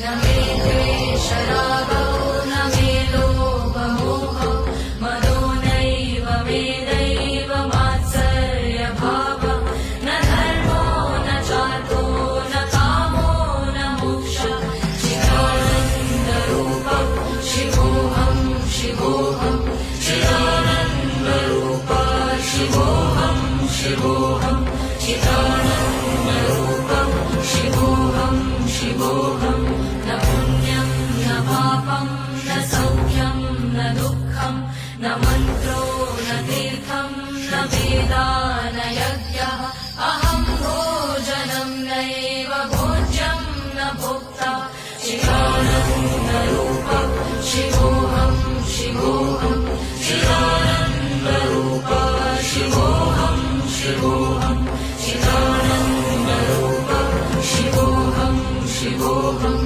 न मे द्वेषरागौ न मे लोभमोहौ मदो नैव मे दैव मात्सर्यभावः न धर्मो न चार्थो न कामो न मोक्षः चिदानन्दरूपं शिवोऽहं शिवोऽहं चिदानन्दरूपः शिवोऽहं शिवोऽहं चिदानन्दरूपं शिवोऽहं शिवोऽहं न पुण्यं न पापं न सौख्यं न दुःखं न मन्त्रो न तीर्थं न वेदा न यज्ञः अहं भोजनं नैव भोज्यं न भोक्ता चिदानन्दरूपं शिवोऽहं शिवोऽहं चिदानन्दरूपः शिवोऽहं शिवोऽहं चिदानन्दरूपः शिवोऽहं शिवोऽहं